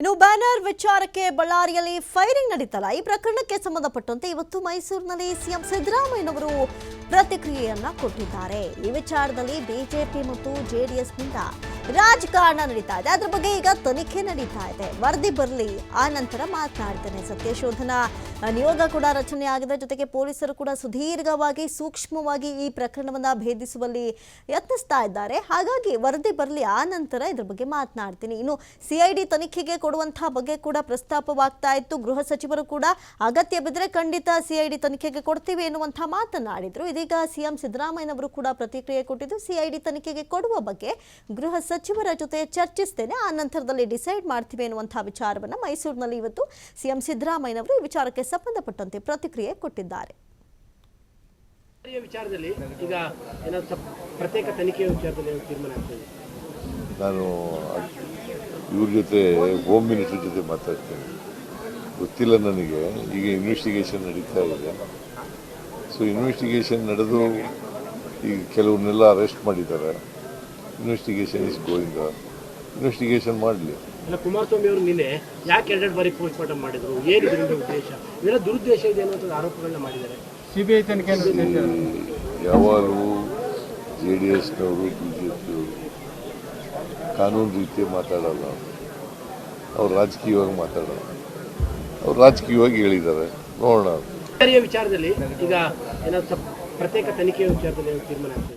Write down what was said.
ಇನ್ನು ಬ್ಯಾನರ್ ವಿಚಾರಕ್ಕೆ ಬಳ್ಳಾರಿಯಲ್ಲಿ ಫೈರಿಂಗ್ ನಡೀತಲ್ಲ, ಈ ಪ್ರಕರಣಕ್ಕೆ ಸಂಬಂಧಪಟ್ಟಂತೆ ಇವತ್ತು ಮೈಸೂರಿನಲ್ಲಿ ಸಿಎಂ ಸಿದ್ದರಾಮಯ್ಯನವರು ಪ್ರತಿಕ್ರಿಯೆಯನ್ನ ಕೊಟ್ಟಿದ್ದಾರೆ. ಈ ವಿಚಾರದಲ್ಲಿ ಬಿಜೆಪಿ ಮತ್ತು ಜೆಡಿಎಸ್ನಿಂದ ರಾಜಕಾರಣ ನಡೀತಾ ಇದೆ. ಅದರ ಬಗ್ಗೆ ಈಗ ತನಿಖೆ ನಡೀತಾ ಇದೆ. ವರದಿ ಬರಲಿ, ಆ ನಂತರ ಮಾತನಾಡ್ತೇನೆ. ಸತ್ಯಶೋಧನಾ ನಿಯೋಗ ಕೂಡ ರಚನೆ ಆಗಿದೆ. ಜೊತೆಗೆ ಪೊಲೀಸರು ಕೂಡ ಸುದೀರ್ಘವಾಗಿ ಸೂಕ್ಷ್ಮವಾಗಿ ಈ ಪ್ರಕರಣವನ್ನ ಭೇದಿಸುವಲ್ಲಿ ಯತ್ನಿಸ್ತಾ ಇದ್ದಾರೆ. ಹಾಗಾಗಿ ವರದಿ ಬರಲಿ, ಆ ನಂತರ ಇದ್ರ ಬಗ್ಗೆ ಮಾತನಾಡ್ತೀನಿ. ಇನ್ನು ಸಿಐಡಿ ತನಿಖೆಗೆ ಕೊಡುವಂತಹ ಬಗ್ಗೆ ಕೂಡ ಪ್ರಸ್ತಾಪವಾಗ್ತಾ ಇತ್ತು. ಗೃಹ ಸಚಿವರು ಕೂಡ ಅಗತ್ಯ ಬಿದ್ದರೆ ಖಂಡಿತ ಸಿಐಡಿ ತನಿಖೆಗೆ ಕೊಡ್ತೀವಿ ಎನ್ನುವಂತಹ ಮಾತನಾಡಿದ್ರು. ಇದೀಗ ಸಿಎಂ ಸಿದ್ದರಾಮಯ್ಯನವರು ಕೂಡ ಪ್ರತಿಕ್ರಿಯೆ ಕೊಟ್ಟಿದ್ದು, ಸಿಐಡಿ ತನಿಖೆಗೆ ಕೊಡುವ ಬಗ್ಗೆ ಗೃಹ ಸಚಿವರ ಜೊತೆ ಚರ್ಚಿಸ್ತೇನೆ, ಆ ನಂತರದಲ್ಲಿ ಡಿಸೈಡ್ ಮಾಡ್ತೀವಿ ಎನ್ನುವಂತಹ ವಿಚಾರವನ್ನು ಮೈಸೂರಿನಲ್ಲಿ ಇವತ್ತು ಸಿಎಂ ಸಿದ್ದರಾಮಯ್ಯನವರು ಈ ವಿಚಾರಕ್ಕೆ ಸಂಬಂಧಪಟ್ಟಂತೆ ಪ್ರತಿಕ್ರಿಯೆ ಕೊಟ್ಟಿದ್ದಾರೆ. ವಿಚಾರದಲ್ಲಿ ಈಗ ಪ್ರತ್ಯೇಕ ತನಿಖೆ ವಿಚಾರದಲ್ಲಿ ತೀರ್ಮಾನ ಆಗ್ತದೆ. ನಾನು ಇವ್ರ ಜೊತೆ ಹೋಮ್ ಮಿನಿಸ್ಟರ್ ಜೊತೆ ಮಾತಾಡ್ತೇನೆ. ಗೊತ್ತಿಲ್ಲ ನನಗೆ, ಈಗ ಇನ್ವೆಸ್ಟಿಗೇಷನ್ ನಡೀತಾ ಇದೆ. ಸೊ ಇನ್ವೆಸ್ಟಿಗೇಷನ್ ನಡೆದು ಈಗ ಕೆಲವ್ರನ್ನೆಲ್ಲ ಅರೆಸ್ಟ್ ಮಾಡಿದ್ದಾರೆ. Investigation is going on. Investigation ಮಾಡಲಿ. ಕುಮಾರಸ್ವಾಮಿ ಅವರು ನಿನ್ನೆ ಯಾಕೆ ಎರಡೆರಡು ಬಾರಿ ಪೋಸ್ಟ್ ಮಾರ್ಟಮ್ ಮಾಡಿದ್ರು, ಏನು ಇದರಿಂದ ಉದ್ದೇಶ, ಇವೆಲ್ಲ ದುರುದ್ದೇಶ ಇದೆ ಅನ್ನೋ ಆರೋಪಗಳನ್ನ ಮಾಡಿದ್ದಾರೆ. ಸಿಬಿಐ ತನಿಖೆ ಯಾವಾಗಲೂ JDSನವರು BJPಯವರು ಕಾನೂನು ರೀತಿ ಮಾತಾಡಲ್ಲ, ಅವ್ರು ರಾಜಕೀಯವಾಗಿ ಮಾತಾಡಲ್ಲ. ಅವ್ರು ರಾಜಕೀಯವಾಗಿ ಹೇಳಿದ್ದಾರೆ, ನೋಡೋಣ. ವಿಚಾರದಲ್ಲಿ ಈಗ ಪ್ರತ್ಯೇಕ ತನಿಖೆ ವಿಚಾರದಲ್ಲಿ ತೀರ್ಮಾನ ಆಗ್ತದೆ.